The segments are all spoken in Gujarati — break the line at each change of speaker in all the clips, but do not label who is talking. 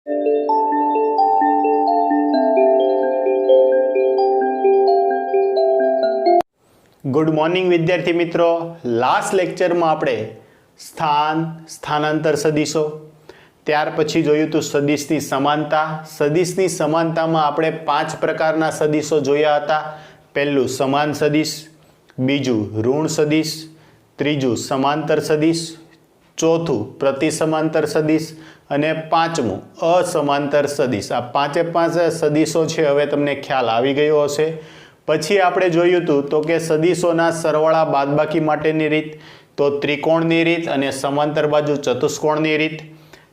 ગુડ મોર્નિંગ વિદ્યાર્થી મિત્રો. લાસ્ટ લેક્ચરમાં આપણે સ્થાન, સ્થાનાંતર સદિશો, ત્યાર પછી જોયું હતું સદિશની સમાનતા. સદિશની સમાનતામાં આપણે 5 પ્રકારના સદિશો જોયા હતા. પહેલું સમાન સદિશ, બીજું ઋણ સદિશ, ત્રીજું સમાંતર સદિશ, ચોથું પ્રતિસમાંતર સદિશ અને પાંચમું અસમાંતર સદિશ. આ 5 સદિશો છે, હવે તમને ખ્યાલ આવી ગયો હશે. પછી આપણે જોયું હતું તો કે સદિશોના સરવાળા બાદબાકી માટેની રીત, તો ત્રિકોણની રીત અને સમાંતર બાજુ ચતુષ્કોણની રીત.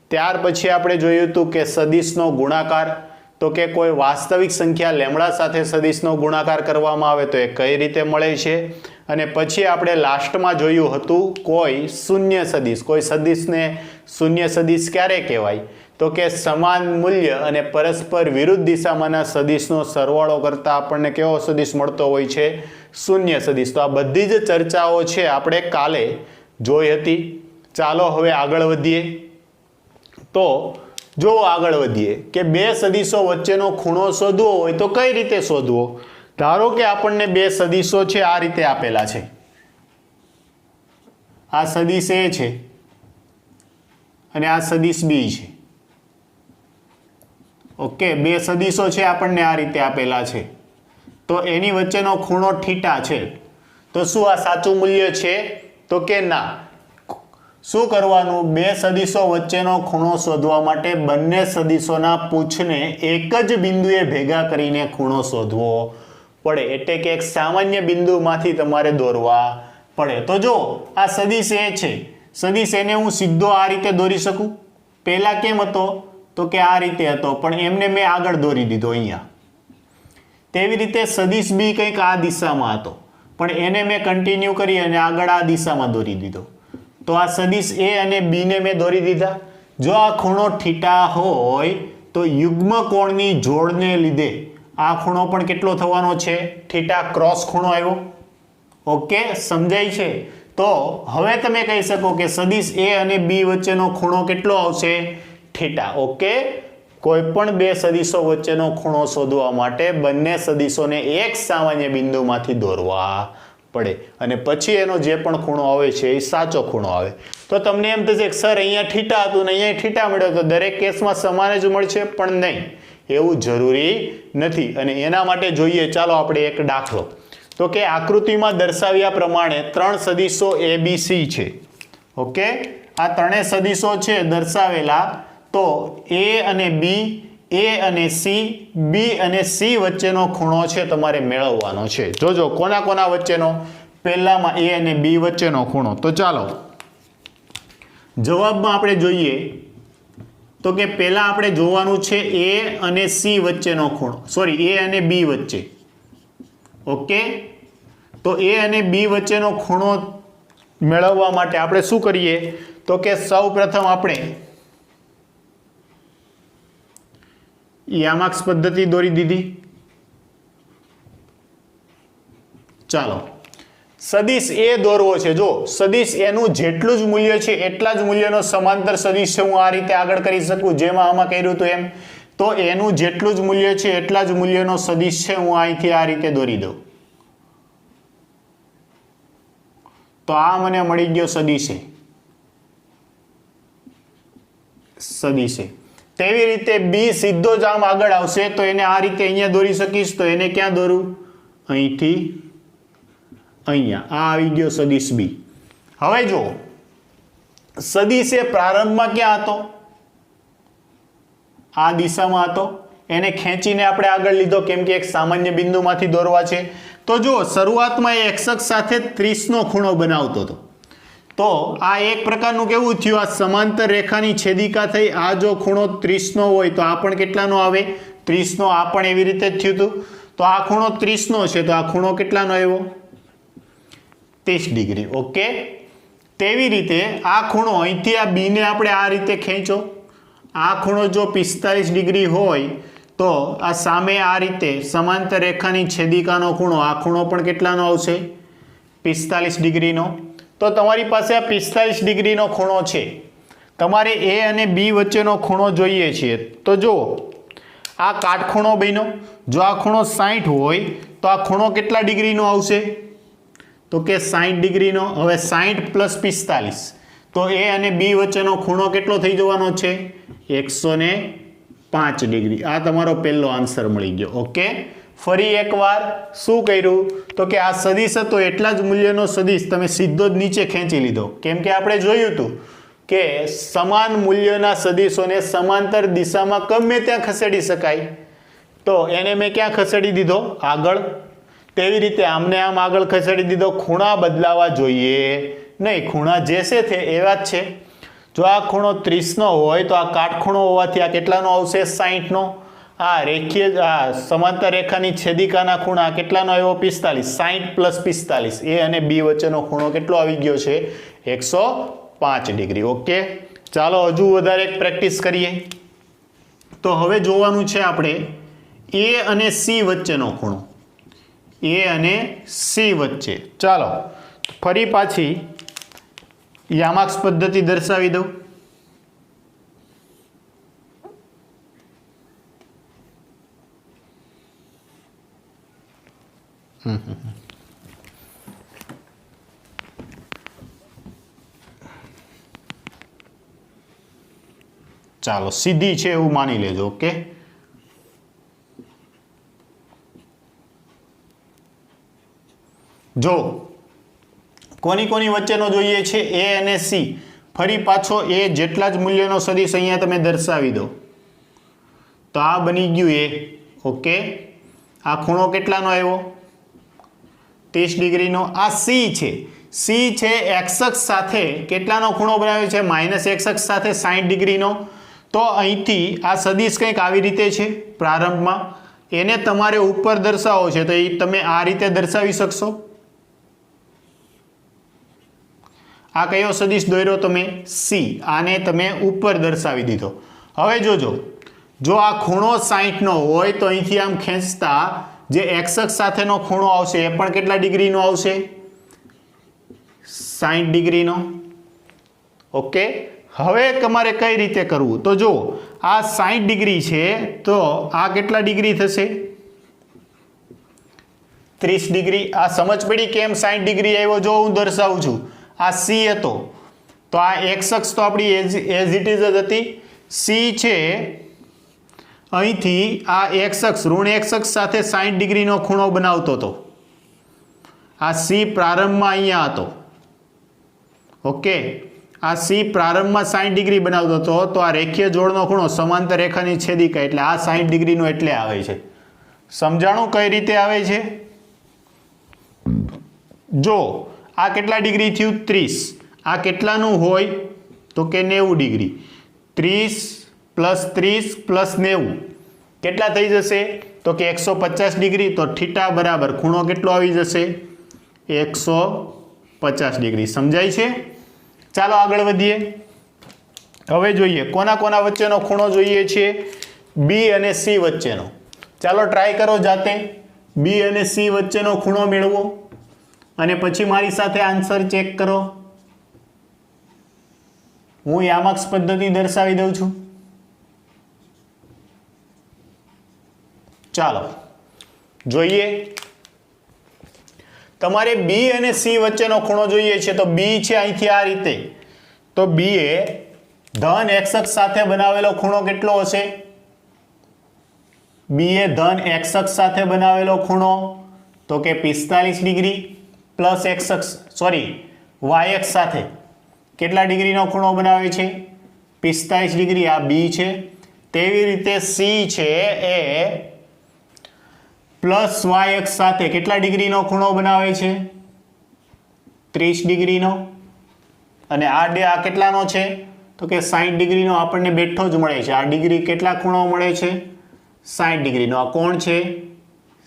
ત્યાર પછી આપણે જોયું હતું કે સદિશનો ગુણાકાર, તો કે કોઈ વાસ્તવિક સંખ્યા લેમડા સાથે સદિશનો ગુણાકાર કરવામાં આવે તો એ કઈ રીતે મળે છે. અને પછી આપણે લાસ્ટમાં જોયું હતું કોઈ શૂન્ય સદિશ, કોઈ સદિશને શૂન્ય સદિશ ક્યારે કહેવાય, તો કે સમાન મૂલ્ય અને પરસ્પર વિરુદ્ધ દિશામાંના સદિશનો સરવાળો કરતા આપણને કેવો સદિશ મળતો હોય છે, શૂન્ય સદિશ. તો આ બધી જ ચર્ચાઓ છે આપણે કાલે જોઈ હતી. ચાલો હવે આગળ વધીએ. તો જો આગળ વધીએ કે બે સદિશો વચ્ચેનો ખૂણો શોધવો હોય તો કઈ રીતે શોધવો. ધારો કે આપણને બે સદિશો છે, આ રીતે આપેલા છે. આ સદિશ એ છે અને આ સદિશ બી છે. ઓકે, બે સદિશો છે આપણને આ રીતે આપેલા છે. તો એની વચ્ચેનો ખૂણો થીટા છે. તો શું આ સાચું મૂલ્ય છે? તો કે ના. શું કરવાનું? બે સદિશો વચ્ચેનો ખૂણો શોધવા માટે બંને સદિશોના પૂછને એક જ બિંદુએ ભેગા કરીને ખૂણો શોધવો પડે. એટલે કે એક સામાન્ય બિંદુમાંથી તમારે દોરવા પડે. તો જો આ સદિશ એ છે, સદિશ એને હું સીધો આ રીતે દોરી શકું. પહેલા કેમ હતો? તો કે આ રીતે હતો, પણ એમને મેં આગળ દોરી દીધો અહીંયા. તેવી રીતે સદિશ બી કંઈક આ દિશામાં હતો, પણ એને મેં કન્ટિન્યુ કરી અને આગળ આ દિશામાં દોરી દીધો. તો આ સદિશ એ અને બી ને મેં દોરી દીધા. જો આ ખૂણો થીટા હોય તો યુગ્મ કોણની જોડને લીધે આ ખૂણો પણ કેટલો થવાનો છે? થીટા ક્રોસ ખૂણો આવ્યો. ઓકે, સમજાય છે? તો હવે તમે કહી શકો કે સદિશ એ અને બી વચ્ચેનો ખૂણો કેટલો આવશે? થીટા. ઓકે, કોઈ પણ બે સદિશો વચ્ચેનો ખૂણો શોધવા માટે બંને સદિશોને એક સામાન્ય બિંદુમાંથી દોરવા પડે અને પછી એનો જે પણ ખૂણો આવે છે એ સાચો ખૂણો આવે. તો તમને એમ થશે કે સર અહીંયા થીટા હતું ને અહીંયા થીટા મળ્યો, તો દરેક કેસમાં સમાન જ મળશે. પણ નહીં, એવું જરૂરી નથી. અને એના માટે જોઈએ, ચાલો આપણે એક દાખલો. તો કે આકૃતિમાં દર્શાવ્યા પ્રમાણે 3 સદિશો ABC છે. ઓકે, આ ત્રણેય સદિશો છે દર્શાવેલા. તો A અને B, A અને C, B અને C વચ્ચેનો ખૂણો છે તમારે મેળવવાનો છે. જોજો કોના કોના વચ્ચેનો? પહેલામાં A અને B વચ્ચેનો ખૂણો. તો ચાલો જવાબમાં આપણે જોઈએ તો કે પહેલા આપણે જોવાનું છે A અને C વચ્ચેનો ખૂણો, સોરી A અને B વચ્ચે. ઓકે, તો A અને B વચ્ચેનો ખૂણો મેળવવા માટે આપણે શું કરીએ? તો કે સૌ પ્રથમ આપણે યામાક્સ પદ્ધતિ દોરી દીધી. ચાલો સદિશ એ દોરવો છે. જો સદિશ એનું જેટલું જ મૂલ્ય છે એટલા જ મૂલ્યનો સમાંતર સદિશ છે હું આ રીતે આગળ કરી શકું, જેમાં આમાં કર્યું હતું એમ. તો એનું જેટલું જ મૂલ્ય છે એટલા જ મૂલ્યનો સદિશ છે હું અહીંથી આ રીતે દોરી દઉં. તો આ મને મળી ગયો સદિશે. તેવી રીતે બી સીધો જ આમ આગળ આવશે તો એને આ રીતે અહીંયા દોરી શકીશ. તો એને ક્યાં દોરું? અહીંથી અહીંયા. આ આવી ગયો સદિશ બી. હવે જો સદિશ એ પ્રારંભમાં ક્યાં હતો? આ દિશામાં હતો. એને ખેંચીને આપણે આગળ લીધો કેમ કે એક સામાન્ય બિંદુમાંથી દોરવા છે. તો જો શરૂઆતમાં એ એક્સ અક્ષ સાથે 30નો ખૂણો બનાવતો હતો. તો આ એક પ્રકારનું કેવું થયું? આ સમાંતર રેખાની છેદિકા થઈ. આ જો ખૂણો 30નો હોય તો આ પણ કેટલાનો આવે? 30નો. આ પણ એવી રીતે જ થયું હતું. તો આ ખૂણો 30નો છે તો આ ખૂણો કેટલાનો આવ્યો? 30 ડિગ્રી. ઓકે, તેવી રીતે આ ખૂણો અહીંથી આ બી ને આપણે આ રીતે ખેંચો. આ ખૂણો જો 45 ડિગ્રી હોય તો આ સામે આ રીતે સમાંતર રેખાની છેદિકાનો ખૂણો, આ ખૂણો પણ કેટલાનો આવશે? 45 ડિગ્રીનો. તો તમારી પાસે આ 45 ડિગ્રીનો ખૂણો છે. તમારે એ અને બી વચ્ચેનો ખૂણો જોઈએ છીએ તો જો આ કાટખૂણો બન્યો જો આ ખૂણો 60 હોય તો આ ખૂણો કેટલા ડિગ્રીનો આવશે તો કે 60 ડિગ્રીનો હવે 60 + 45 તો એ અને બી વચ્ચેનો ખૂણો કેટલો થઈ જવાનો છે 105 ડિગ્રી આ તમારો પહેલો આન્સર મળી ગયો ઓકે ફરી એકવાર શું કર્યું તો કે આ સદિશ હતો એટલા જ મૂલ્યનો સદિશ તમે સીધો જ નીચે ખેંચી લીધો કેમ કે આપણે જોયું હતું કે સમાન મૂલ્યના સદિશોને સમાંતર દિશામાં ગમે ત્યાં ખસેડી શકાય તો એને મેં ક્યાં ખસેડી દીધો આગળ તેવી રીતે આમને આમ આગળ ખસેડી દીધો ખૂણા બદલાવા જોઈએ નહીં ખૂણા જે છે એવા જ છે જો આ ખૂણો 30 નો હોય તો આ કાટખૂણો હોવાથી આ કેટલાનો આવશે 60 નો આ રેખીય આ સમાંતર રેખાની છેદિકાના ખૂણા કેટલાનો આવ્યો 45 60 + 45 એ અને બી વચ્ચેનો ખૂણો કેટલો આવી ગયો છે 105 ડિગ્રી ઓકે ચાલો હજુ વધારે એક પ્રેક્ટિસ કરીએ તો હવે જોવાનું છે આપણે એ અને સી વચ્ચેનો ખૂણો એ અને સી વચ્ચે ચાલો ફરી પાછી યામાક્સ પદ્ધતિ દર્શાવી દઉં ચાલો સીધી છે એવું માની લેજો ઓકે જો કોની કોની વચ્ચેનો જોઈએ છે એ અને સી ફરી પાછો એ જેટલા જ મૂલ્યનો સદિશ અહીંયા તમે દર્શાવી દો તો આ બની ગયું એ ઓકે આ ખૂણો કેટલાનો આવ્યો 30 ડિગ્રીનો આ સી છે સી છે એક્સ અક્ષ સાથે કેટલાનો ખૂણો બનાવ્યો છે -x અક્ષ સાથે 60 ડિગ્રીનો તો અહીંથી આ સદિશ કંઈક આવી રીતે છે પ્રારંભમાં એને તમારે ઉપર દર્શાવવો છે તો એ તમે આ રીતે દર્શાવી શકશો આ કયો સદિશ દોર્યો તમે સી આને તમે ઉપર દર્શાવી દીધો હવે જોજો જો આ ખૂણો 60 નો હોય તો અહીંથી આમ ખેંચતા જે એક્સ અક્ષ સાથેનો ખૂણો આવશે એ પણ કેટલા ડિગ્રીનો આવશે 60 ડિગ્રીનો ઓકે હવે તમારે કઈ રીતે કરવું તો જો આ 60 ડિગ્રી છે તો આ કેટલા ડિગ્રી થશે 30 ડિગ્રી આ સમજ પડી કેમ 60 ડિગ્રી આવ્યો જો હું દર્શાવું છું આ સી હતો તો આ એક્સ અક્ષ તો આપણી એઝ ઇટ ઇઝ જ હતી સી છે અહીંથી આ એક્સ અક્ષ ઋણ એક્સ અક્ષ સાથે 60 ડિગ્રીનો ખૂણો બનાવતો હતો આ સી પ્રારંભમાં અહીંયા હતો ઓકે આ સી પ્રારંભમાં 60 ડિગ્રી બનાવતો હતો તો આ રેખીય જોડનો ખૂણો સમાંતર રેખાની છેદિકા એટલે આ 60 ડિગ્રીનો એટલે આવે છે સમજાણું કઈ રીતે આવે છે જો આ કેટલા ડિગ્રી થયું 30 આ કેટલાનું હોય તો કે 90 ડિગ્રી 30 + 30 + 90 કેટલા થઈ જશે તો કે 150 ડિગ્રી તો થીટા બરાબર ખૂણો કેટલો આવી જશે 150 ડિગ્રી સમજાય છે ચાલો આગળ વધીએ હવે જોઈએ કોના કોના વચ્ચેનો ખૂણો જોઈએ છે બી અને સી વચ્ચેનો ચાલો ટ્રાય કરો જાતે બી અને સી વચ્ચેનો ખૂણો મેળવો અને પછી મારી સાથે આન્સર ચેક કરો હું યામાક્સ પદ્ધતિ દર્શાવી દઉં છું ચાલો જોઈએ તમારે બી અને સી વચ્ચેનો ખૂણો જોઈએ છે તો બી છે અહીંથી આ રીતે તો બી એ ધન એક્સ અક્ષ સાથે બનાવેલો ખૂણો કેટલો હશે બી એ ધન એક્સ અક્ષ સાથે બનાવેલો ખૂણો તો કે 45 ડિગ્રી પ્લસ એક્સ અક્ષ સોરી વાય અક્ષ સાથે કેટલા ડિગ્રીનો ખૂણો બનાવે છે 45 ડિગ્રી આ બી છે તેવી રીતે સી છે એ પ્લસ વાય અક્ષ સાથે કેટલા ડિગ્રીનો ખૂણો બનાવે છે 30 ડિગ્રીનો અને આ કેટલાનો છે તો કે 60 ડિગ્રીનો આપણને બેઠો જ મળે છે આ ડિગ્રી કેટલા ખૂણો મળે છે 60 ડિગ્રીનો આ કોણ છે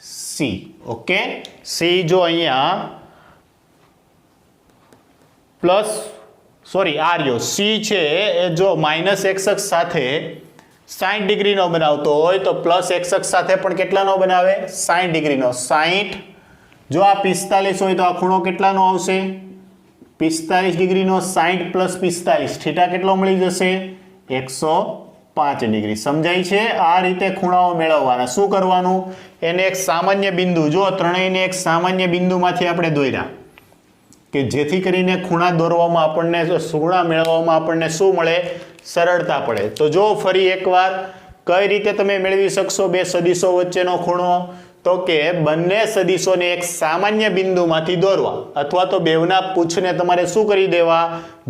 સી ઓકે સી જો અહીંયા પ્લસ સોરી આ રહ્યો સી છે એ જો -x અક્ષ સાથે 60 ડિગ્રીનો બનાવતો હોય તો પ્લસ એક્સ અક્ષ સાથે પણ કેટલાનો બનાવે 60 ડિગ્રીનો 60 જો આ 45 હોય તો આ ખૂણો કેટલાનો આવશે 45 ડિગ્રીનો 60 + 45 થીટા કેટલો મળી જશે 105 ડિગ્રી. સમજાય છે? આ રીતે ખૂણાઓ મેળવવાના. શું કરવાનું? એને એક સામાન્ય બિંદુ, જો ત્રણેયને એક સામાન્ય બિંદુમાંથી આપણે દોર્યા કે જેથી કરીને ખૂણા દોરવામાં આપણને, ખૂણા મેળવવામાં આપણને શું મળે? સરળતા પડે. તો જો ફરી એકવાર કઈ રીતે તમે મેળવી શકશો બે સદિશો વચ્ચેનો ખૂણો? તો કે બંને સદિશોને એક સામાન્ય બિંદુમાંથી દોરવા, અથવા તો બેવના પૂછને તમારે શું કરી દેવા?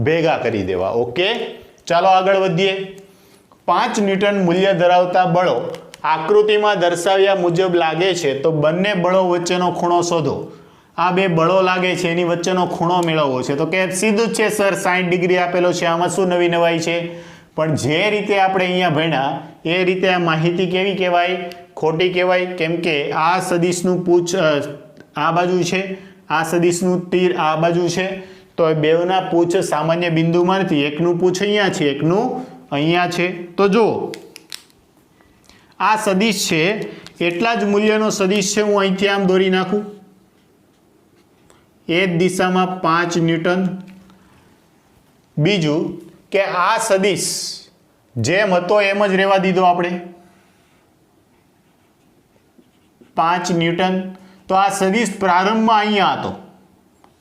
ભેગા કરી દેવા. ઓકે, ચાલો આગળ વધીએ. 5 ન્યૂટન મૂલ્ય ધરાવતા બળો આકૃતિમાં દર્શાવ્યા મુજબ લાગે છે તો બંને બળો વચ્ચેનો ખૂણો શોધો. આ બે બળો લાગે છે એની વચ્ચેનો ખૂણો મેળવવો છે. તો કે સીધું જ છે સર, 60 ડિગ્રી આપેલો છે. આમાં શું નવી નવાઈ છે? પણ જે રીતે આપણે અહીંયા ભણ્યા એ રીતે આ માહિતી કેવી કહેવાય? ખોટી કહેવાય. કેમ કે આ સદિશનું પૂછ આ બાજુ છે, આ સદિશનું તીર આ બાજુ છે. તો બેવના પૂછ સામાન્ય બિંદુમાં નથી. એકનું પૂછ અહીંયા છે, એકનું અહીંયા છે. તો જો આ સદિશ છે, એટલા જ મૂલ્યનો સદિશ છે. હું અહીંથી આમ દોરી નાખું. એ જ દિશામાં 5 ન્યૂટન. બીજું કે આ સદિશ જેમ હતો એમ જ રહેવા દીધો આપણે, 5 ન્યૂટન. તો આ સદિશ પ્રારંભમાં અહીંયા હતો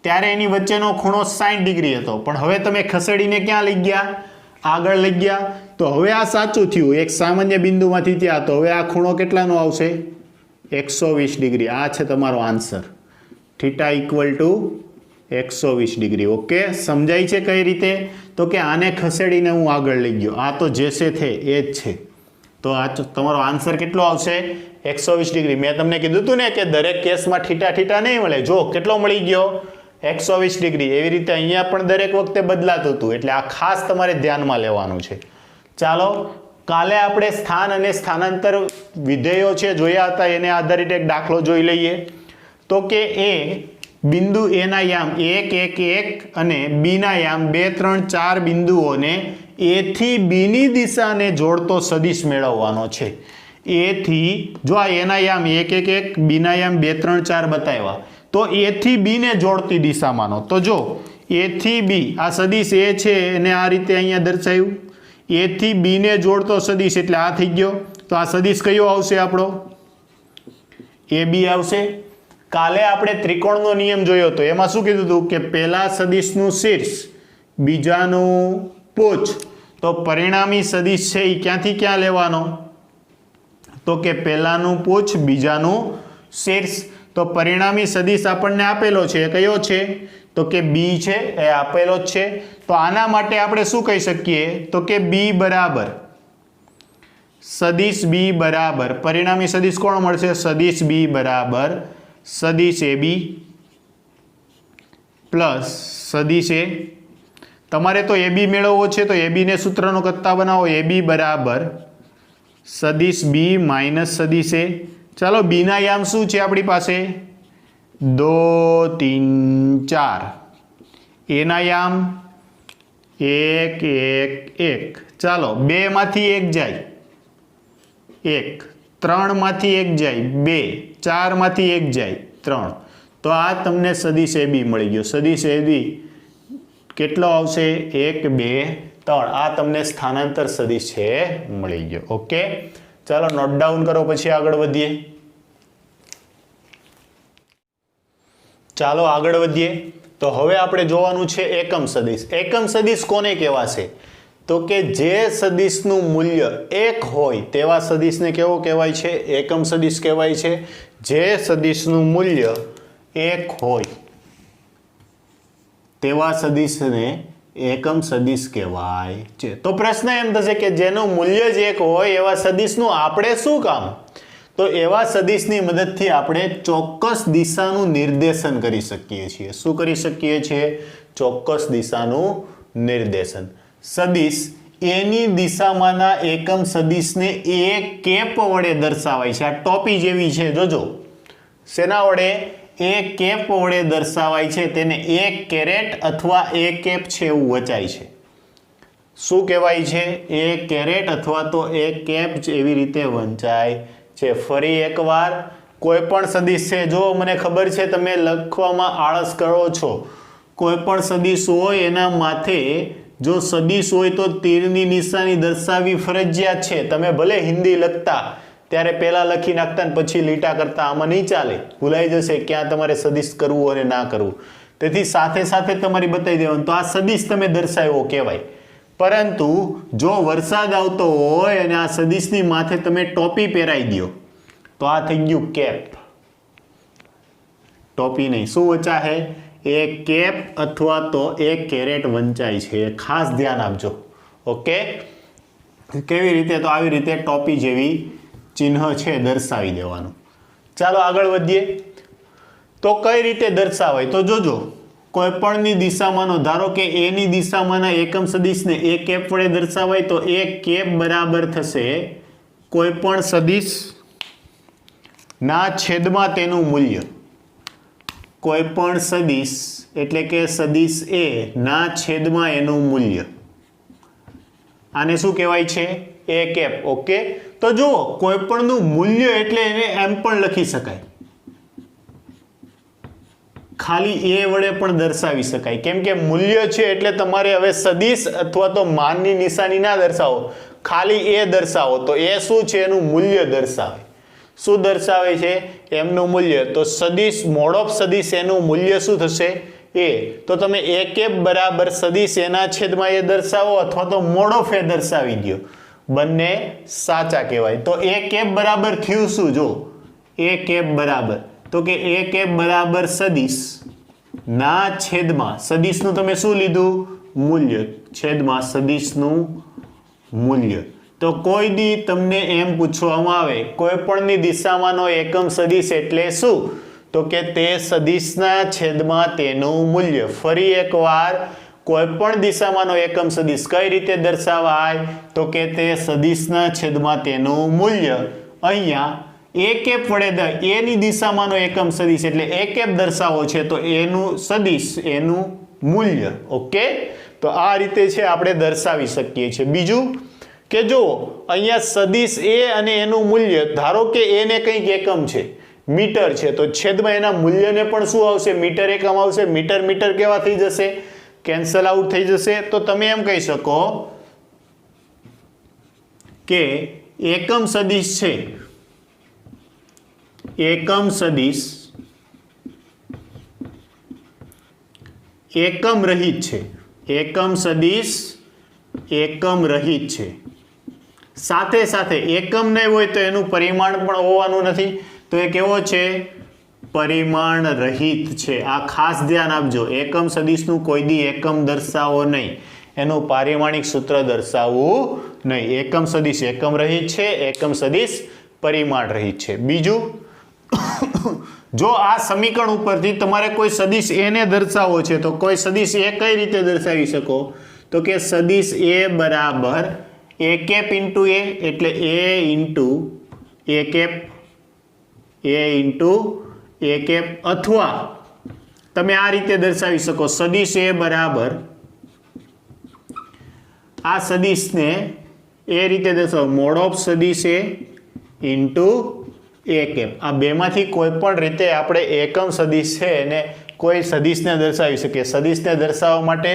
ત્યારે એની વચ્ચેનો ખૂણો 60 ડિગ્રી હતો, પણ હવે તમે ખસેડીને ક્યાં લઈ ગયા? આગળ લઈ ગયા. તો હવે આ સાચું થયું, એક સામાન્ય બિંદુમાંથી ત્યાં. તો હવે આ ખૂણો કેટલાનો આવશે? 120 ડિગ્રી. આ છે તમારો answer. Theta equal to 120 degree. Okay, સમજાય છે કઈ રીતે? તો કે આને ખસેડીને હું આગળ લઈ ગયો. આ તો જેસે થે એ જ છે. તો આ તમારો આન્સર કેટલો આવશે? 120 ડિગ્રી. મેં તમને કીધું હતું ને કે દરેક કેસમાં થીટા થીટા નહીં મળે. જો કેટલો મળી ગયો? 120 ડિગ્રી. એવી રીતે અહીંયા પણ દરેક વખતે બદલાતું હતું. એટલે આ ખાસ તમારે ધ્યાનમાં લેવાનું છે. ચાલો, કાલે આપણે સ્થાન અને સ્થાનાંતર વિધેયો છે જોયા હતા, એને આધારિત એક દાખલો જોઈ લઈએ. તો કે એ બિંદુ એ ના યામ 1 1 1 અને બી ના યામ 2 3 4 બિંદુઓને એ થી બી ની દિશાને જોડતો સદિશ મેળવવાનો છે. એ થી, જો આ એના યામ 1 1 1, બી ના યામ 2 3 4 બતાવ્યા, તો એ થી બી ને જોડતી દિશામાંનો. તો જો એ થી બી, આ સદિશ એ છે એને આ રીતે અહીંયા દર્શાવ્યું. એ થી બી ને જોડતો સદિશ એટલે આ થઈ ગયો. તો આ સદિશ કયો આવશે આપણો? એ બી આવશે. કાલે આપણે ત્રિકોણનો નિયમ જોયો હતો. એમાં શું કીધું હતું કે પહેલા સદિશનું શીર્ષ, બીજાનું પૂછ. તો પરિણામી સદિશ છે એ ક્યાંથી ક્યાં લેવાનો? તો કે પહેલાનું પૂછ, બીજાનું શીર્ષ. તો પરિણામી સદિશ આપણને આપેલો છે, એ કયો છે? તો કે બી છે, એ આપેલો જ છે. તો આના માટે આપણે શું કહી શકીએ? તો કે બી બરાબર સદિશ બી બરાબર પરિણામી સદિશ કોણ મળશે? સદિશ બી બરાબર સદિશ એ બી પ્લસ સદિશ એ. તમારે તો એ બી મેળવવો છે તો એ બીને સૂત્રનો કરતા બનાવો. એ બી બરાબર સદિશ બી માઇનસ સદિશ એ. ચાલો, બીના યામ શું છે આપણી પાસે? 2 3 4. એના યામ 1 1 1. ચાલો, 2 માંથી 1 જાય 1, 3 માંથી 1 જાય 2, 4 માંથી 1 જાય 3. તો આ તમને સદિશ એ બી મળી ગયો. સદિશ એ બી કેટલો આવશે? 1 2 3. આ તમને સ્થાનાંતર સદિશ છે મળી ગયો. ઓકે, ચાલો નોટ ડાઉન કરો, પછી આગળ વધીએ. ચાલો આગળ વધીએ. તો હવે આપણે જોવાનું છે એકમ સદિશ. એકમ સદિશ કોને કહેવાશે? તો કે જે સદિશનું મૂલ્ય 1 હોય તેવા સદિશને કેવો કહેવાય છે? એકમ સદિશ કહેવાય છે. જે સદિશનું મૂલ્ય 1 હોય તેવા સદિશને એકમ સદિશ કહેવાય છે. તો પ્રશ્ન એમ થશે કે જેનું મૂલ્ય જ 1 હોય એવા સદિશનું આપણે શું કામ? તો એવા સદિશની મદદથી આપણે ચોક્કસ દિશાનું નિર્દેશન કરી શકીએ છીએ. શું કરી શકીએ છીએ? ચોક્કસ દિશાનું નિર્દેશન. સદિશ એની દિશામાંના એકમ સદિશને એ કેપ વડે દર્શાવાય છે. આ ટોપી જેવી છે, જોજો. શેના વડે? એ કેપ વડે દર્શાવાય છે. તેને એ કેરેટ અથવા એ કેપ છે એવું વચાય છે. શું કહેવાય છે? એ કેરેટ અથવા તો એ કેપ એવી રીતે વંચાય છે. ફરી એકવાર, કોઈ પણ સદિશ છે, જો મને ખબર છે તમે લખવામાં આળસ કરો છો, કોઈ પણ સદિશ હોય એના માથે જો સદિશ હોય તો તીરની નિશાની દર્શાવવી ફરજિયાત છે. તમે ભલે હિન્દી લખતા ત્યારે પહેલા લખી નાખતા ને પછી લીટા કરતા, આમાં નહીં ચાલે, ભૂલાઈ જશે ક્યાં તમારે સદિશ કરવું અને ના કરવું. તેથી સાથે સાથે તમારી બતાવી દેવાનું. તો આ સદિશ તમે દર્શાવ્યો કહેવાય. પરંતુ જો વરસાદ આવતો હોય અને આ સદિશની માથે તમે ટોપી પહેરાવી દો તો આ થઈ ગયું કેપ. ટોપી નહીં, શું વચાશે? એ કેપ અથવા તો એ કેરેટ વંચાય છે. ખાસ ધ્યાન આપજો. ઓકે, કેવી રીતે? તો આવી રીતે ટોપી જેવી ચિહ્ન છે દર્શાવી દેવાનું. ચાલો આગળ વધીએ. તો કઈ રીતે દર્શાવાય? તો જોજો, કોઈ પણની દિશામાંનો, ધારો કે એની દિશામાંના એકમ સદિશને એ કેપ વડે દર્શાવાય તો એ કેપ બરાબર થશે કોઈ પણ સદિશ ના છેદમાં તેનું મૂલ્ય. કોઈ પણ સદિશ એટલે કે સદિશ એ ના છેદમાં એનું મૂલ્ય. આને શું કહેવાય છે? એ કેપ. ઓકે, તો જુઓ, કોઈ પણનું મૂલ્ય એટલે એને એમ પણ લખી શકાય, ખાલી એ વડે પણ દર્શાવી શકાય. કેમ કે મૂલ્ય છે એટલે તમારે હવે સદિશ અથવા તો માનની નિશાની ના દર્શાવો, ખાલી એ દર્શાવો. તો એ શું છે? એનું મૂલ્ય દર્શાવે. શું દર્શાવે છે? એમનું મૂલ્ય. તો સદિશ, મોડ ઓફ સદિશ, એનું મૂલ્ય શું થશે? એ. તો તમે એ કેપ બરાબર સદિશ એના છેદમાં એ દર્શાવો અથવા તો મોડ ઓફ એ દર્શાવી દો, બંને સાચા કહેવાય. તો એ કેપ બરાબર થયું શું? જો, એ કેપ બરાબર, તો કે એ કેપ બરાબર સદિશ ના છેદમાં, સદિશનું તમે શું લીધું? મૂલ્ય, છેદમાં સદિશનું મૂલ્ય. તો કોઈ દી તમને એમ પૂછવામાં આવે કોઈ પણની દિશામાંનો એકમ સદિશ એટલે શું? તો કે તે સદિશના છેદમાં તેનું મૂલ્ય. ફરી એકવાર, કોઈ પણ દિશામાંનો એકમ સદિશ કઈ રીતે દર્શાવાય? તો કે તે સદિશના છેદમાં તેનું મૂલ્ય. અહીંયા એ કેપ વડે એની દિશામાંનો એકમ સદિશ એટલે એ કેપ દર્શાવો છે તો એનું સદિશ એનું મૂલ્ય. ઓકે, તો આ રીતે છે આપણે દર્શાવી શકીએ છીએ. બીજું કે જો અહીંયા સદિશ એ અને એનું મૂલ્ય, ધારો કે એને કંઈક એકમ છે, મીટર છે, તો છેદમાં એના મૂલ્યને પણ શું આવશે? મીટર એકમ આવશે. મીટર મીટર કેવા થઈ જશે? કેન્સલ આઉટ થઈ જશે. તો તમે એમ કહી શકો કે એકમ સદિશ છે, એકમ સદિશ એકમ રહિત છે. એકમ સદિશ એકમ રહિત છે. સાથે સાથે એકમ નહીં હોય તો એનું પરિમાણ પણ હોવાનું નથી. તો એ કેવો છે? પરિમાણ રહિત છે. આ ખાસ ધ્યાન આપજો. એકમ સદિશનું કોઈ દી એકમ દર્શાવો નહીં, એનું પારિમાણિક સૂત્ર દર્શાવવું નહીં. એકમ સદિશ એકમ રહિત છે, એકમ સદિશ પરિમાણ રહિત છે. બીજું, જો આ સમીકરણ ઉપરથી તમારે કોઈ સદિશ એને દર્શાવવો છે તો કોઈ સદિશ એ કઈ રીતે દર્શાવી શકો? તો કે સદિશ એ બરાબર એ કેપ ઇન્ટુ એ, એટલે એ ઇન્ટુ એ કેપ, એ ઇન્ટુ એ કેપ. અથવા તમે આ રીતે દર્શાવી શકો, સદિશ એ બરાબર, આ સદિશને એ રીતે દર્શાવો, મોડ ઓફ સદિશ એ ઇન્ટુ એ કેપ. આ બેમાંથી કોઈ પણ રીતે આપણે એકમ સદિશ છે એને કોઈ સદિશને દર્શાવી શકીએ. સદિશને દર્શાવવા માટે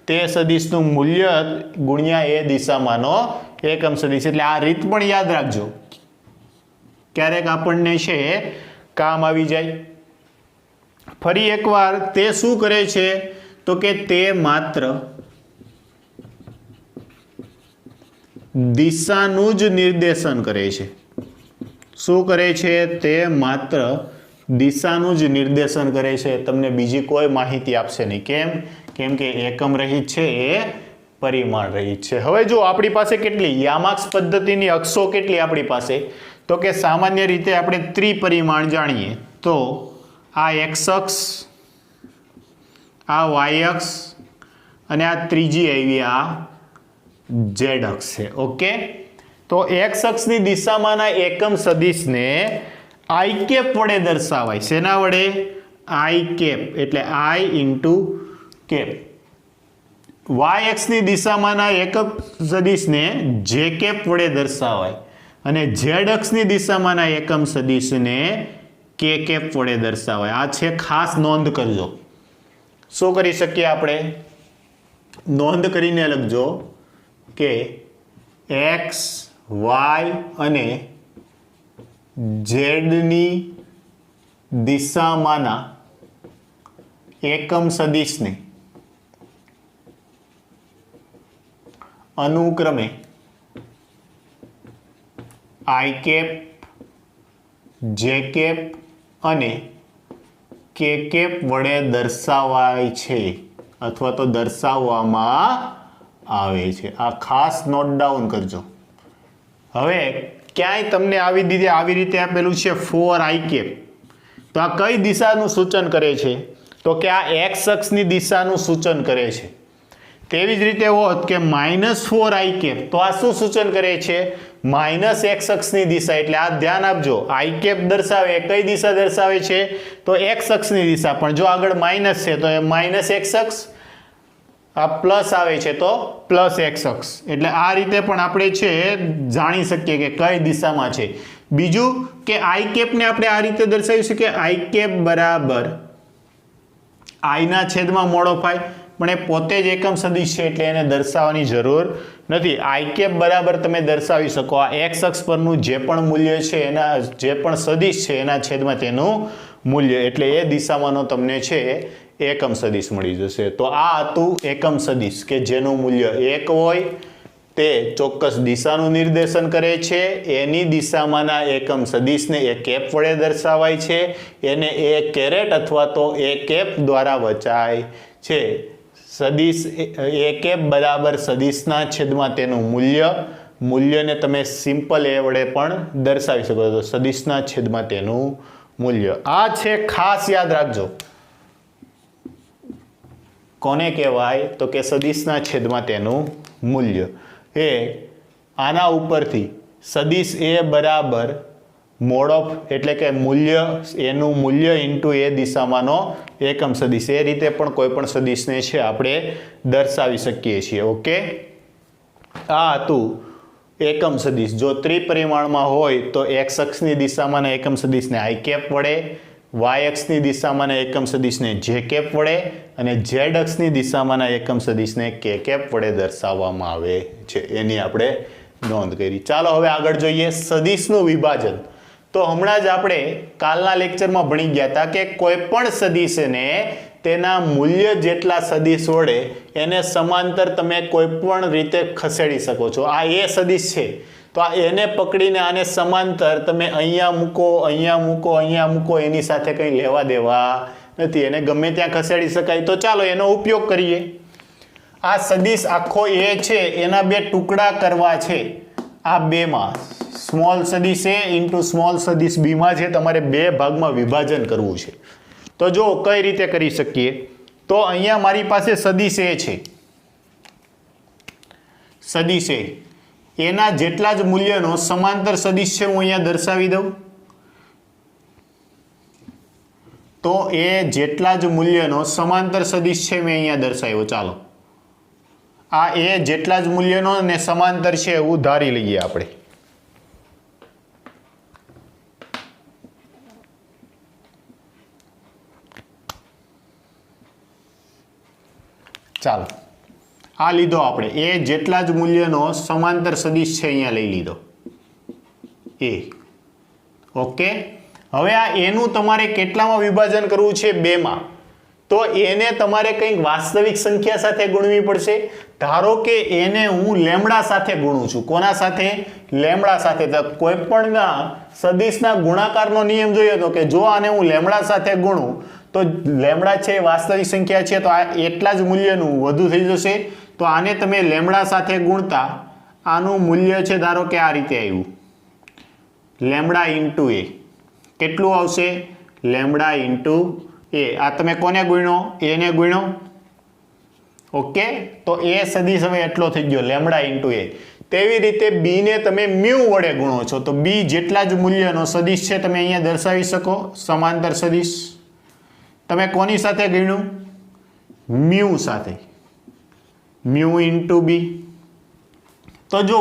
તે સદિશનું મૂલ્ય ગુણ્યા એ દિશામાંનો એકમ સદિશ. એટલે આ રીત પણ યાદ રાખજો, ક્યારેક આપણને છે કામ આવી જાય. ફરી એકવાર, તે શું કરે છે? તો કે તે માત્ર દિશાનું જ નિર્દેશન કરે છે. શું કરે છે? તે માત્ર દિશાનું જ નિર્દેશન કરે છે. તમને બીજી કોઈ માહિતી આપશે નહીં. કેમ? કેમ કે એકમ રહિત છે, એ પરિમાણ રહિત છે. હવે જો આપણી પાસે કેટલી યામાક્સ પદ્ધતિની અક્ષો કેટલી આપણી પાસે? તો કે સામાન્ય રીતે આપણે ત્રિપરિમાણ જાણીએ તો આ એક્સ અક્ષ, આ વાય અક્ષ અને આ ત્રીજી આવી આ ઝેડ અક્ષ છે. ઓકે, તો એક્સ અક્ષની દિશામાંના એકમ સદિશને આઈ કેપ વડે દર્શાવાય. શેના વડે? આઈ કેપ, એટલે આઈ ઇન્ટુ કેપ. વાય અક્ષની દિશામાંના એકમ સદિશને જે કેપ વડે દર્શાવાય અને ઝેડ અક્ષની દિશામાંના એકમ સદિશને કે કેપ વડે દર્શાવાય. આ છે, ખાસ નોંધ કરજો. શું કરી શકીએ આપણે? નોંધ કરીને લખજો કે એક્સ વાય અને ઝેડની દિશામાંના એકમ સદિશને અનુક્રમે આઈ કેપ, જે કેપ અને કે કેપ વડે દર્શાવાય છે અથવા તો દર્શાવવામાં આવે છે. આ ખાસ નોટ ડાઉન કરજો. હવે ક્યાંય તમને આવી રીતે આપેલું છે 4i કેપ, તો આ કઈ દિશાનું સૂચન કરે છે? તો કે આ એક્સ અક્ષની દિશાનું સૂચન કરે છે. તેવી જ રીતે હોત કે -4i કેપ, તો આ શું સૂચન કરે છે? માઇનસ એક્સ અક્ષની દિશા. એટલે આ ધ્યાન આપજો, આઈ કેપ દર્શાવે કઈ દિશા દર્શાવે છે? તો એક્સ અક્ષની દિશા. પણ જો આગળ માઇનસ છે તો એ માઇનસ એક્સ અક્ષ, આ પ્લસ આવે છે તો પ્લસ એક્સ અક્ષ. એટલે આ રીતે પણ આપણે છે જાણી શકીએ કે કઈ દિશામાં છે. બીજું કે આઈ કેપને આપણે આ રીતે દર્શાવી શકીએ, આઈ કેપ બરાબર આઈના છેદમાં મોડો ફાઈ, પણ એ પોતે જ એકમ સદિશ છે એટલે એને દર્શાવવાની જરૂર નથી. આઈ કેપ બરાબર તમે દર્શાવી શકો આ એક્સ અક્ષ પરનું જે પણ મૂલ્ય છે એના, જે પણ સદિશ છે એના છેદમાં તેનું મૂલ્ય, એટલે એ દિશામાંનો તમને છે એકમ સદિશ મળી જશે. તો આ હતું એકમ સદિશ કે જેનું મૂલ્ય 1 હોય, તે ચોક્કસ દિશાનું નિર્દેશન કરે છે. એની દિશામાંના એકમ સદિશને એ કેપ વડે દર્શાવાય છે. એને એ કેરેટ અથવા તો એ કેપ દ્વારા વચાય છે. સદિશ એ કેપ બરાબર સદિશના છેદમાં તેનું મૂલ્યને તમે સિમ્પલ એ વડે પણ દર્શાવી શકો છો, સદિશના છેદમાં તેનું મૂલ્ય. આ છે ખાસ યાદ રાખજો. કોને કહેવાય? તો કે સદિશના છેદમાં તેનું મૂલ્ય. એ આના ઉપરથી સદિશ એ બરાબર મોડ ઓફ એટલે કે મૂલ્ય, એનું મૂલ્ય ઇન્ટુ એ દિશામાંનો એકમ સદિશ, એ રીતે પણ કોઈ પણ સદિશને છે આપણે દર્શાવી શકીએ છીએ. ઓકે, આ હતું એકમ સદિશ. જો ત્રિપરિમાણમાં હોય તો એક્સ અક્ષની દિશામાંના એકમ સદિશને આઈ કેપ વડે, વાય અક્ષની દિશામાંના એકમ સદિશને જે કેપ વડે અને ઝેડ અક્ષની દિશામાંના એકમ સદિશને કે કેપ વડે દર્શાવવામાં આવે છે. એની આપણે નોંધ કરી. ચાલો હવે આગળ જોઈએ સદિશનું વિભાજન. તો હમણાં જ આપણે કાલના લેક્ચરમાં ભણી ગયા હતા કે કોઈ પણ સદિશને તેના મૂલ્ય જેટલા સદિશ વડે એને સમાંતર તમે કોઈ પણ રીતે ખસેડી શકો છો. આ એ સદિશ છે તો આ એને પકડીને આને સમાંતર તમે અહીંયા મૂકો, અહીંયા મૂકો, અહીંયા મૂકો, એની સાથે કંઈ લેવા દેવા નથી. એને ગમે ત્યાં ખસેડી શકાય. તો ચાલો એનો ઉપયોગ કરીએ. આ સદિશ આખો એ છે, એના બે ટુકડા કરવા છે. આ બેમાં સ્મોલ સદિશ એ ઇન્ટુ સ્મોલ સદિશ બીમાં છે તમારે બે ભાગમાં વિભાજન કરવું છે. તો જો કઈ રીતે કરી શકીએ? તો અહીંયા મારી પાસે સદિશ એ છે, સદિશ એ એના જેટલા જ મૂલ્યનો સમાંતર સદિશ છે હું અહીંયા દર્શાવી દઉં. તો એ જેટલા જ મૂલ્યનો સમાંતર સદિશ છે મેં અહીંયા દર્શાવ્યો. ચાલો આ એ જેટલા જ મૂલ્યનો ને સમાંતર છે એવું ધારી લઈએ આપણે. ચાલો આ લીધો આપણે, એ જેટલા જ મૂલ્યનો સમાંતર સદિશ છે અહીંયા લઈ લીધો એ. ઓકે, હવે આ એનું તમારે કેટલામાં વિભાજન કરવું છે? બેમાં. તો એને તમારે કંઈક વાસ્તવિક સંખ્યા સાથે ગુણવી પડશે. ધારો કે એને હું લેમડા સાથે ગુણું છું. કોના સાથે? લેમડા સાથે. તો કોઈ પણ સદિશના ગુણાકારનો નિયમ જોયો હતો કે જો આને હું લેમડા સાથે ગુણું તો લેમડા છે વાસ્તવિક સંખ્યા છે તો આ એટલા જ મૂલ્યનું વધુ થઈ જશે. તો આને તમે લેમડા સાથે ગુણતા આનું મૂલ્ય છે ધારો કે આ રીતે આવ્યું, લેમડા ઇન્ટુ એ. કેટલું આવશે? લેમડા ઇન્ટુ એ. આ તમે કોને ગુણ્યો? એને ગુણ્યો. ઓકે, તો એ સદિશ હવે એટલો થઈ ગયો, લેમડા ઇન્ટુ એ. તેવી રીતે બી ને તમે મ્યુ વડે ગુણો છો તો બી જેટલા જ મૂલ્યનો સદિશ છે તમે અહીંયા દર્શાવી શકો, સમાંતર સદિશ. તમે કોની સાથે ગણ્યું? મ્યુ સાથે, મ્યુ ઇન્ટુ બી. તો જો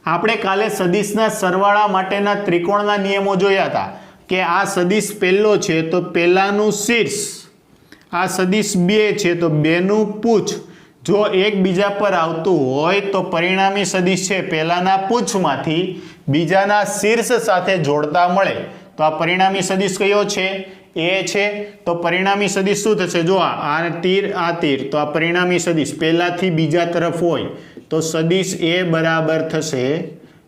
આપણે કાલે સદિશના સરવાળા માટેના ત્રિકોણના નિયમો જોયા હતા કે આ સદિશ પહેલો છે તો પહેલાનું શીર્ષ આ સદિશ 2 છે તો 2 નું પૂછ જો એકબીજા પર આવતું હોય તો પરિણામી સદિશ છે પહેલાના પૂછમાંથી બીજાના શીર્ષ સાથે જોડતા મળે તો આ પરિણામી સદિશ કયો છે એ છે તો પરિણામી સદિશ શું થશે જો આ તીર તો આ પરિણામી સદિશ પહેલાથી બીજા તરફ હોય તો સદિશ એ બરાબર થશે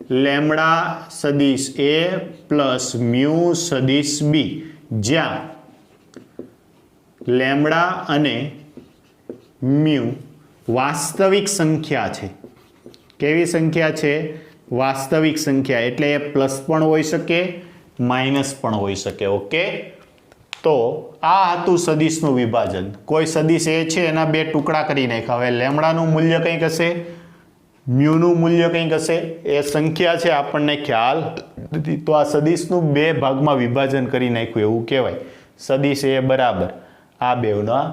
લેમ્ડા સદિશ એ પ્લસ મ્યુ સદિશ બી જ્યાં લેમ્ડા અને મ્યુ વાસ્તવિક સંખ્યા છે કેવી સંખ્યા છે વાસ્તવિક સંખ્યા એટલે એ પ્લસ પણ હોઈ શકે માઇનસ પણ હોઈ શકે ઓકે તો આ હતું સદિશનું વિભાજન કોઈ સદિશ એ છે એના બે ટુકડા કરી નાખ્યા હવે લેમ્ડાનું મૂલ્ય કંઈક હશે મ્યુનું મૂલ્ય કંઈક હશે એ સંખ્યા છે આપણને ખ્યાલ નથી તો આ સદિશનું બે ભાગમાં વિભાજન કરી નાખ્યું એવું કહેવાય સદિશ એ બરાબર આ બેવના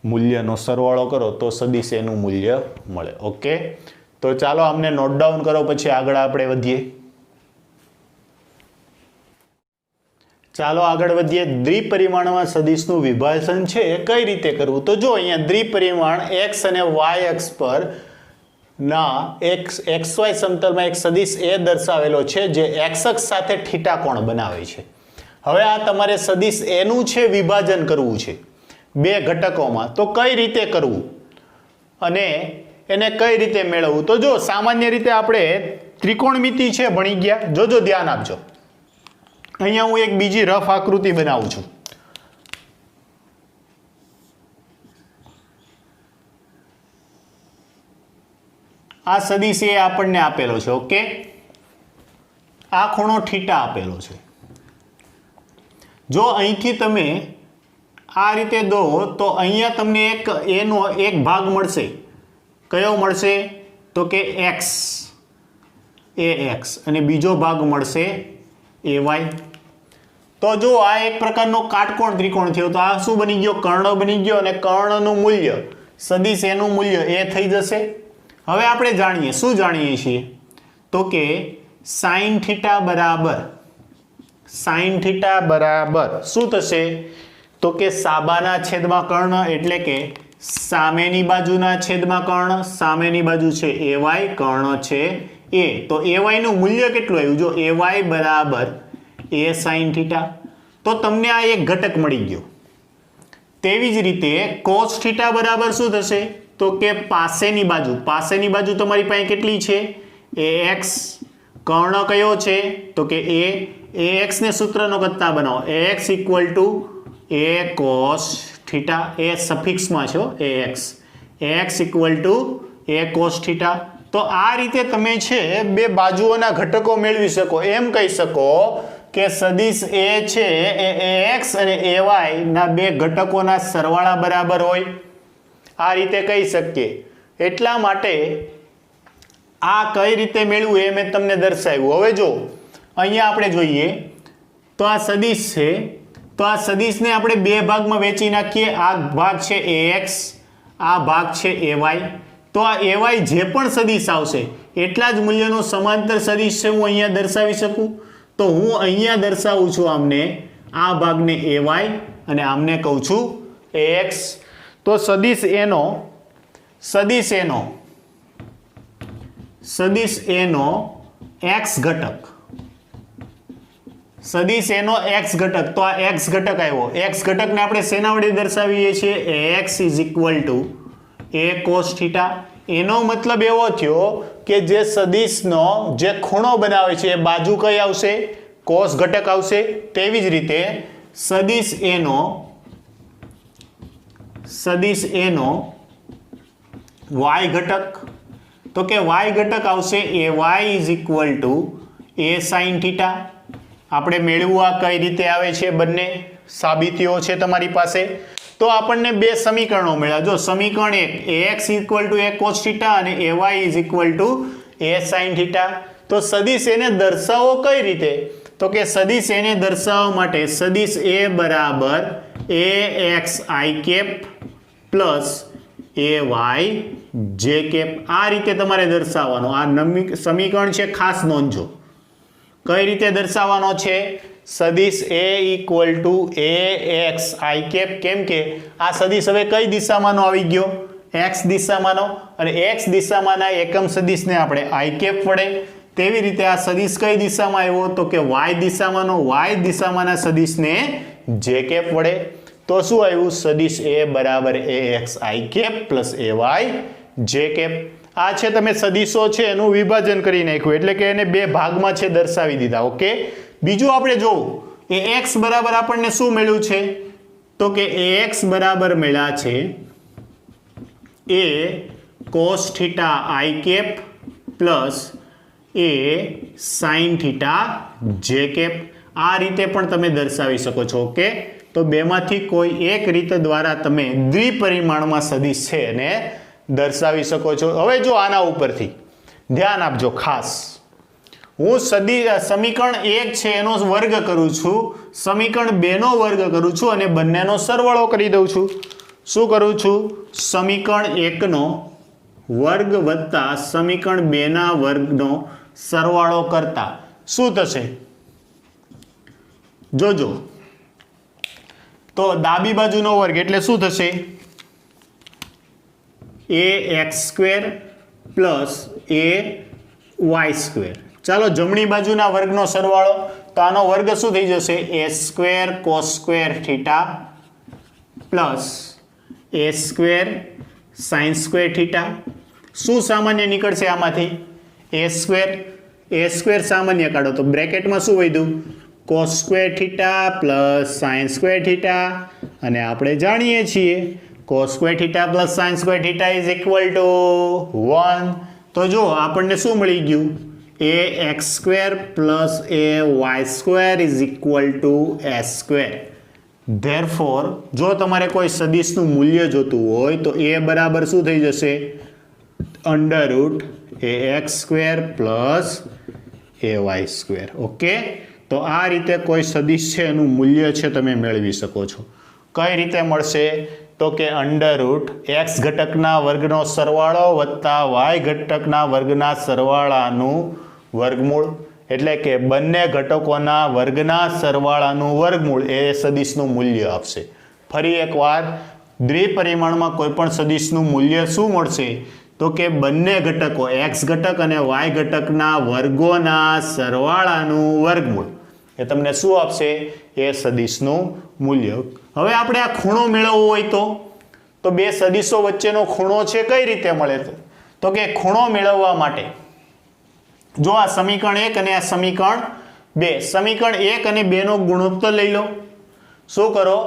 મૂલ્યનો સરવાળો કરો તો સદિશ એનું મૂલ્ય મળે ઓકે તો ચાલો અમને નોટ ડાઉન કરો પછી આગળ આપણે વધીએ ચાલો આગળ વધીએ દ્વિપરિમાણમાં સદિશનું વિભાજન છે એ કઈ રીતે કરવું તો જો અહીંયા દ્વિપરિમાણ x અને y અક્ષ પર ના xy સમતલમાં એક સદિશ એ દર્શાવેલો છે જે x અક્ષ સાથે થીટા કોણ બનાવે છે હવે આ તમારે સદિશ એનું છે વિભાજન કરવું છે બે ઘટકોમાં તો કઈ રીતે કરવું અને એને કઈ રીતે મેળવવું તો જો સામાન્ય રીતે આપણે ત્રિકોણમિતિ છે ભણી ગયા જોજો ધ્યાન આપજો અહીંયા હું એક બીજી રફ આકૃતિ બનાવું છું આ સદિશ એ આપણને આપેલો છે ઓકે આ ખૂણો થીટા આપેલો છે જો અહીંથી તમે આ રીતે દો તો અહીંયા તમને એનો એક ભાગ મળશે કયો મળશે તો કે x અને બીજો ભાગ મળશે ay તો જો આ એક પ્રકારનો કાટકોણ ત્રિકોણ થયો તો આ શું બની ગયો કર્ણ બની ગયો અને કર્ણનું મૂલ્ય સદિશ એનું મૂલ્ય એ થઈ જશે હવે આપણે જાણીએ શું જાણીએ છીએ તો કે sin થીટા બરાબર શું થશે તો કે સાબાના છેદમાં કર્ણ એટલે કે સામેની બાજુના છેદમાં કર્ણ સામેની બાજુ છે ay કર્ણ છે એ તો ay નું મૂલ્ય કેટલું આવ્યું જો ay બરાબર a sin થીટા તો તમને આ એક ઘટક મળી ગયો તેવી જ રીતે cos થીટા બરાબર શું થશે તો કે પાસેની બાજુ તમારી પાસે કેટલી છે ax કર્ણ કયો છે તો કે ax ને સૂત્રનો કરતા બનાવો ax equal to a cos theta એ સફિક્સમાં છે ax equal to a cos theta તો આ રીતે તમે છે બે બાજુઓના ઘટકો મેળવી શકો એમ કહી શકો કે સદિશ એ છે એ ax અને ay ના બે ઘટકોના સરવાળા બરાબર હોય આ રીતે કહી શકીએ એટલા માટે આ કઈ રીતે મેળવવું એ મેં તમને દર્શાવ્યું હવે જો અહીંયા આપણે જોઈએ તો આ સદિશ છે તો આ સદિશને આપણે બે ભાગમાં વહેંચી નાખીએ આ ભાગ છે ax આ ભાગ છે ay તો આ ay જે પણ સદિશ આવશે એટલા જ મૂલ્યનો સમાંતર સદિશ છે હું અહીંયા દર્શાવી શકું તો હું અહીંયા દર્શાવું છું આમને આ ભાગને ay અને આમને કહું છું ax તો સદિશ એનો x ઘટક તો આ x ઘટક આવ્યો x ઘટકને આપણે શેના વડે દર્શાવીએ છીએ ax is equal to a cos theta એનો મતલબ એવો થયો કે જે સદિશનો જે ખૂણો બનાવે છે એ બાજુ કઈ આવશે cos ઘટક આવશે તેવી જ રીતે સદિશ એનો y ઘટક તો કે y ઘટક આવશે ay is equal to a sin theta આપણે મેળવવું આ કઈ રીતે આવે છે બંને સાબિતીઓ છે તમારી પાસે તો આપણને બે સમીકરણો મળ્યા જો સમીકરણ 1 ax equal to a cos theta અને ay is equal to a sin theta તો સદિશ એને દર્શાવો કઈ રીતે તો કે સદિશ એને દર્શાવવા માટે સદિશ a બરાબર ax i cap plus ay j cap આ રીતે તમારે દર્શાવવાનો આ સમીકરણ છે ખાસ નોંધજો કઈ રીતે દર્શાવવાનો છે સદિશ a equal to ax i cap, કેમ કે આ સદિશ હવે કઈ દિશામાંનો આવી ગયો? x દિશામાંનો, અને x દિશામાંના એકમ સદિશને આપણે આઈ કેપ વડે, તેવી રીતે આ સદિશ કઈ દિશામાં આવ્યો? તો કે y દિશામાંનો, y દિશામાંના સદિશને j કેપ વડે. તો શું આવ્યું? સદિશ a બરાબર ax i cap plus ay j cap. આ છે તમે સદિશો છે એનું વિભાજન કરી નાખ્યું, એટલે કે એને બે ભાગમાં છે દર્શાવી દીધા. ઓકે, બીજું આપણે જોવું એ x બરાબર આપણને શું મળ્યું છે? તો કે ax બરાબર મળ્યા છે a cos theta i cap plus a sin theta j cap. આ રીતે પણ તમે દર્શાવી શકો છો. ઓકે, તો બેમાંથી કોઈ એક રીત દ્વારા તમે દ્વિપરિમાણમાં સદિશ છે એને દર્શાવી શકો છો. હવે જો આના ઉપરથી ધ્યાન આપજો ખાસ, હું સમીકરણ 1 છે એનો વર્ગ કરું છું, સમીકરણ 2 નો વર્ગ કરું છું અને બંનેનો સરવાળો કરી દઉં છું. શું કરું છું? સમીકરણ 1 નો વર્ગ વત્તા સમીકરણ 2 ના વર્ગનો સરવાળો કરતા શું થશે? જોજો, તો ડાબી બાજુનો વર્ગ એટલે શું થશે? ax square plus ay square. ચાલો જમણી બાજુના વર્ગનો સરવાળો, તો આનો વર્ગ શું થઈ જશે? a square cos square theta plus a square sin square theta. શું સામાન્ય નીકળશે આમાંથી? a સ્ક્વેર સામાન્ય કાઢો તો બ્રેકેટમાં શું વધ્યું? cos square theta plus sin square theta, અને આપણે જાણીએ છીએ cos square theta plus sin square theta is equal to 1. તો જો આપણને શું મળી ગયું? ax square plus ay square is equal to s square. Therefore જો તમારે કોઈ સદિશનું મૂલ્ય જોતું હોય તો a બરાબર શું થઈ જશે? Under route ax square plus ay square. Okay, તો આ રીતે કોઈ સદિશ છે એનું મૂલ્ય છે તમે મેળવી શકો છો. કઈ રીતે મળશે? તો કે અંડર રૂટ x ઘટકના વર્ગનો સરવાળો વત્તા y ઘટકના વર્ગના સરવાળાનું વર્ગમૂળ, એટલે કે બંને ઘટકોના વર્ગના સરવાળાનું વર્ગમૂળ એ સદિશનું મૂલ્ય આપશે. ફરી એકવાર, દ્વિપરિમાણમાં કોઈ પણ સદિશનું મૂલ્ય શું મળશે? તો કે બંને ઘટકો x ઘટક અને y ઘટકના વર્ગોના સરવાળાનું વર્ગમૂળ એ તમને શું આપશે? એ સદિશનું મૂલ્ય. હવે આપણે આ ખૂણો મેળવવો હોય તો બે સદિશો વચ્ચેનો ખૂણો છે કઈ રીતે મળે? તો કે ખૂણો મેળવવા માટે જો આ સમીકરણ 1 અને આ સમીકરણ 2, સમીકરણ 1 અને 2 નો ગુણોત્તર લઈ લો. શું કરો?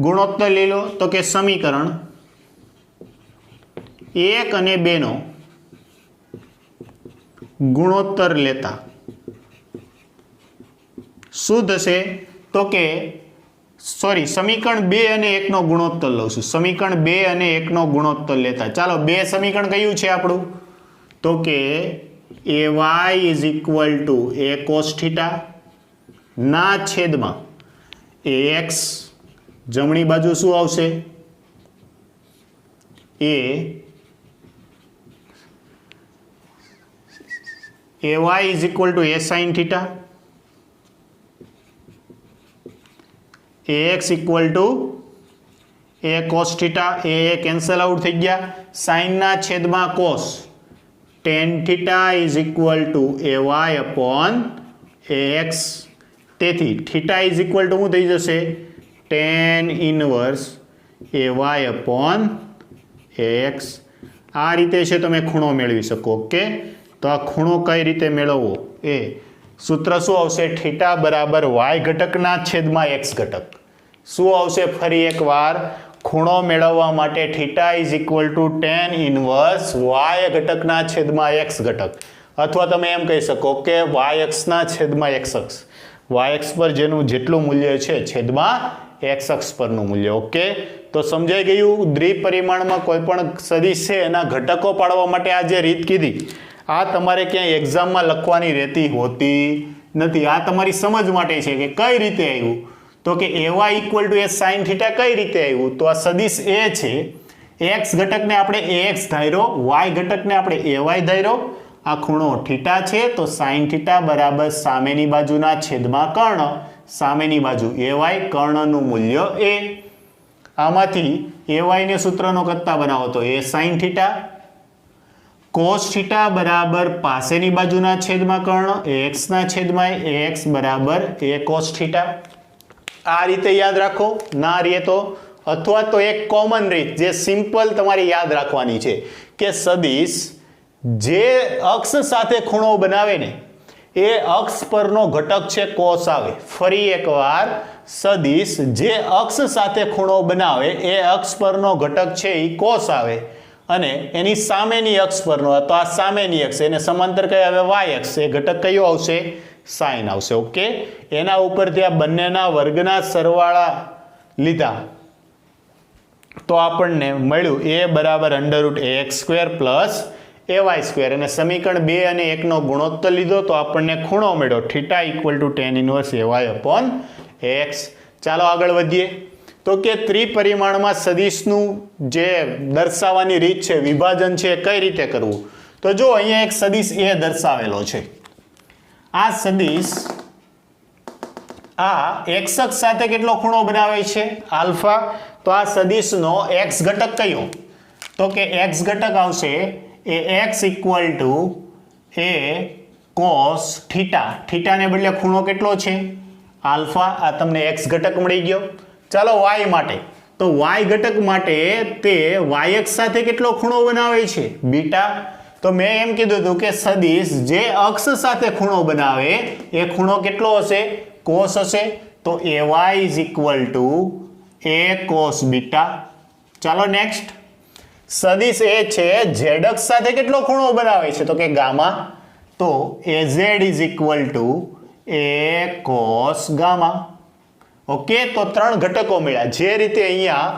ગુણોત્તર લઈ લો. તો કે સમીકરણ 1 અને 2 નો ગુણોત્તર લેતા શું થશે? તો કે સમીકરણ 2 અને 1 નો ગુણોત્તર લઉં છું. સમીકરણ 2 અને 1 નો ગુણોત્તર લેતા ચાલો બે સમીકરણ કયું છે આપણું? તો કે ay is equal to a cos theta ના છેદમાં ax, જમણી બાજુ શું આવશે? ay is equal to a sin theta, ax equal to a cos theta, A cancel out થઈ ગયા. sin ના છેદમાં cos, tan theta is equal to ay upon ax. તેથી થીટા ઇઝ ઇક્વલ ટુ શું થઈ જશે? tan inverse ay upon ax. આ રીતે છે તમે ખૂણો મેળવી શકો. ઓકે, તો આ ખૂણો કઈ રીતે મેળવવો? એ સૂત્ર શું આવશે? થીટા બરાબર y ઘટકના છેદમાં x ઘટક. શું આવશે? ફરી એકવાર, ખૂણો મેળવવા માટે theta is equal to tan inverse y ઘટકના છેદમાં x ઘટક, અથવા તમે એમ કહી શકો કે y અક્ષના છેદમાં x અક્ષ, y અક્ષ પર જેનું જેટલું મૂલ્ય છે છેદમાં x અક્ષ પરનું મૂલ્ય. ઓકે, તો સમજાઈ ગયું? દ્વિપરિમાણમાં કોઈ પણ સદિશ છે એના ઘટકો પાડવા માટે આ જે રીત કીધી આ તમારે ક્યાંય એક્ઝામમાં લખવાની રહેતી હોતી નથી. આ તમારી સમજ માટે છે કે કઈ રીતે આવ્યું. તો કે ay equal to a sin theta કઈ રીતે આવ્યું? તો આ સદિશ a છે, x ઘટકને આપણે ax ધાર્યો, y ઘટકને આપણે ay ધાર્યો. આ ખૂણો થીટા છે તો sin થીટા બરાબર સામેની બાજુના છેદમાં કર્ણ સામેની બાજુ ay કર્ણનું મૂલ્ય a. આમાંથી ay ને સૂત્રનો કરતા બનાવો તો a sin θ cos θ બરાબર પાસેની બાજુના છેદમાં કર્ણ ax ના છેદમાં ax બરાબર a cos θ. આ રીતે યાદ રાખો, ના રહે તો અથવા તો એક કોમન રીત જે સિમ્પલ તમારે યાદ રાખવાની છે કે સદિશ જે અક્ષ સાથે ખૂણો બનાવે ને એ અક્ષ પરનો ઘટક છે cos આવે. ફરી એકવાર, સદિશ જે અક્ષ સાથે ખૂણો બનાવે એ અક્ષ પરનો ઘટક છે એ cos આવે અને એની સામેની અક્ષ પરનો, તો આ સામેની અક્ષ એને સમાંતર કઈ આવે y અક્ષ, એ ઘટક કયો આવશે sin આવશે. ઓકે, એના ઉપરથી આ બંનેના વર્ગના સરવાળા લીધા તો આપણને મળ્યું a બરાબર √ax² પ્લસ ay² અને સમીકરણ 2 અને 1 નો ગુણોત્તર લીધો તો આપણને ખૂણો મળ્યો θ = tan ઇન્વર્સ ay/x. ચાલો આગળ વધીએ. તો કે ત્રિપરિમાણમાં સદિશનું જે દર્શાવવાની રીત છે, વિભાજન છે, કઈ રીતે કરવું? તો જો અહીંયા એક સદિશ a દર્શાવેલો છે. આ સદિશ આ x અક્ષ સાથે કેટલો ખૂણો બનાવે છે આલ્ફા. તો આ સદિશનો x ઘટક કયો? તો કે x ઘટક આવશે એ x = a cos θ. θ ને બદલે ખૂણો કેટલો છે આલ્ફા. આ તમને x ઘટક મળી ગયો. ચાલો y માટે, તો y ઘટક માટે તે y અક્ષ સાથે કેટલો ખૂણો બનાવે છે બીટા. તો મેં એમ કીધું હતું કે સદિશ જે અક્ષ સાથે ખૂણો બનાવે એ ખૂણો કેટલો હશે cos હશે. તો ay = a cos બીટા. ચાલો નેક્સ્ટ, સદિશ એ છે z અક્ષ સાથે કેટલો ખૂણો બનાવે છે તો કે ગામા. તો az = a cos gamma. Okay, તો ત્રણ ઘટકો મળ્યા. જે રીતે અહીંયા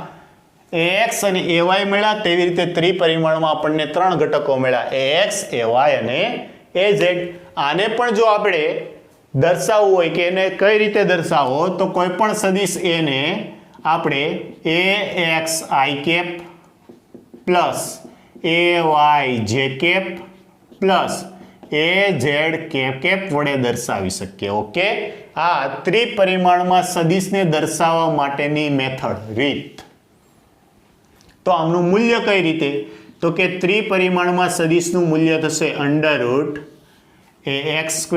ax અને ay મળ્યા તેવી રીતે ત્રિપરિમાણમાં આપણને ત્રણ ઘટકો મળ્યા ax, ay અને az. આને પણ જો આપણે દર્શાવવું હોય કે એને કઈ રીતે દર્શાવો તો કોઈ પણ સદિશ a ને આપણે axi plus ayj plus az વડે દર્શાવી શકીએ. ઓકે, આ ત્રિપરિમાણમાં સદિશને દર્શાવવા માટેની મેથડ, રીત. તો આમનું મૂલ્ય કઈ રીતે? તો કે ત્રિપરિમાણમાં સદિશનું મૂલ્ય થશે √ax²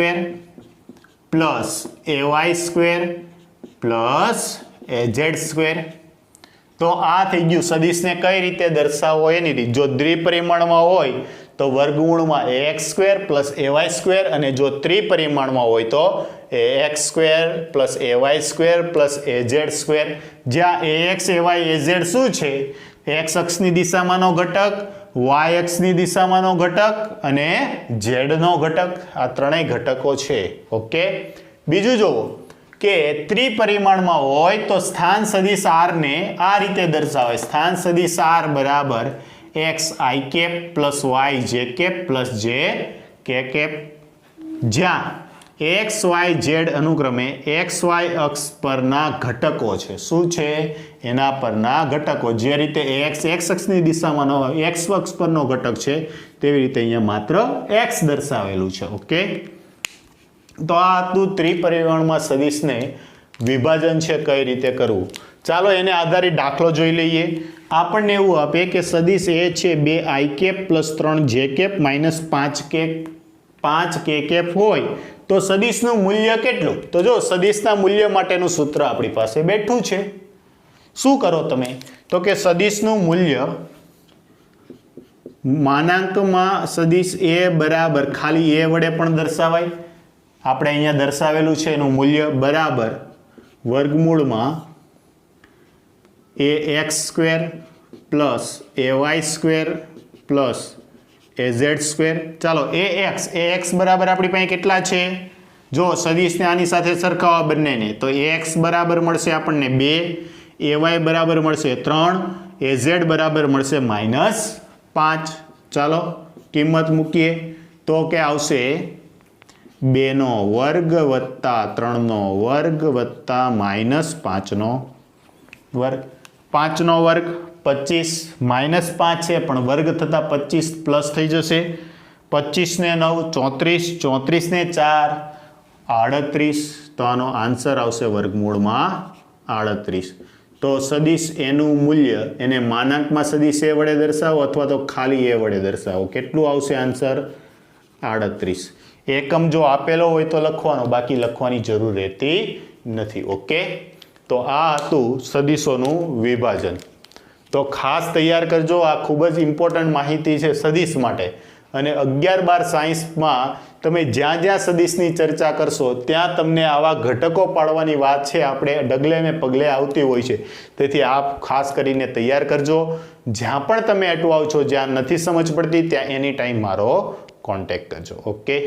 plus ay² plus az². તો આ થઈ ગયું સદિશને કઈ રીતે દર્શાવવો એની રીત. જો દ્વિપરિમાણમાં હોય તો વર્ગમૂળમાં ax² પ્લસ ay² અને જો ત્રિપરિમાણમાં હોય તો ax² plus ay² plus az². જ્યાં ax, ay, az શું છે? x અક્ષની દિશામાંનો ઘટક, y અક્ષની દિશામાંનો ઘટક અને z નો ઘટક. આ ત્રણેય ઘટકો છે. ઓકે, બીજું જુઓ કે ત્રિપરિમાણમાં હોય તો સ્થાન સદિશ r ને આ રીતે દર્શાવે. સ્થાન સદિશ r બરાબર xi plus yj plus jk. જ્યાં x, y, z અનુક્રમે xy અક્ષ પરના ઘટકો છે. શું છે? એના પરના ઘટકો. જે રીતે x અક્ષની દિશામાં x અક્ષ પરનો ઘટક છે તેવી રીતે અહીંયા માત્ર x દર્શાવેલું છે. ઓકે, તો આ હતું ત્રિપરિમાણમાં સદિશને વિભાજન છે કઈ રીતે કરવું. ચાલો એને આધારિત દાખલો જોઈ લઈએ. આપણને એવું આપે કે સદિશ એ છે 2i plus 3j minus 5k હોય તો સદિશનું મૂલ્ય કેટલું? તો જો સદિશના મૂલ્ય માટેનું સૂત્ર આપણી પાસે બેઠું છે. શું કરો તમે? તો કે સદિશનું મૂલ્ય માનાંકમાં સદિશ a બરાબર ખાલી a વડે પણ દર્શાવાય. આપણે અહીંયા દર્શાવેલું છે એનું મૂલ્ય બરાબર વર્ગમૂળમાં ax² plus ay² plus az². ચાલો ax બરાબર આપણી પાસે કેટલા છે? જો સદિશને આની સાથે સરખાવવા બંનેને તો ax બરાબર મળશે આપણને 2, ay બરાબર મળશે 3, az બરાબર મળશે -5. ચાલો કિંમત મૂકીએ તો કે આવશે 2નો વર્ગ વત્તા 3નો વર્ગ વત્તા -5નો વર્ગ. 5નો વર્ગ 25 -5 છે પણ વર્ગ થતાં 25 પ્લસ થઈ જશે. 25 ને 9 34, 34 ને 4 38, તો આનો આન્સર આવશે વર્ગમૂળમાં 38. તો સદિશ એનું મૂલ્ય એને માનાંકમાં સદિશ એ વડે દર્શાવો અથવા તો ખાલી એ વડે દર્શાવો. કેટલું આવશે આન્સર? 38. એકમ જો આપેલો હોય તો લખવાનો, બાકી લખવાની જરૂર રહેતી નથી. ઓકે, તો આ હતું સદિશોનું વિભાજન. તો ખાસ તૈયાર કરજો, આ ખૂબ જ ઇમ્પોર્ટન્ટ માહિતી છે સદિશ માટે. અને 11-12 સાયન્સમાં તમે જ્યાં જ્યાં સદિશની ચર્ચા કરશો ત્યાં તમને આવા ઘટકો પાડવાની વાત છે આપણે ડગલે ને પગલે આવતી હોય છે. તેથી આપ ખાસ કરીને તૈયાર કરજો. જ્યાં પણ તમે અટવાવ છો, જ્યાં નથી સમજ પડતી, ત્યાં એની ટાઈમ મારો કોન્ટેક્ટ કરજો. ઓકે.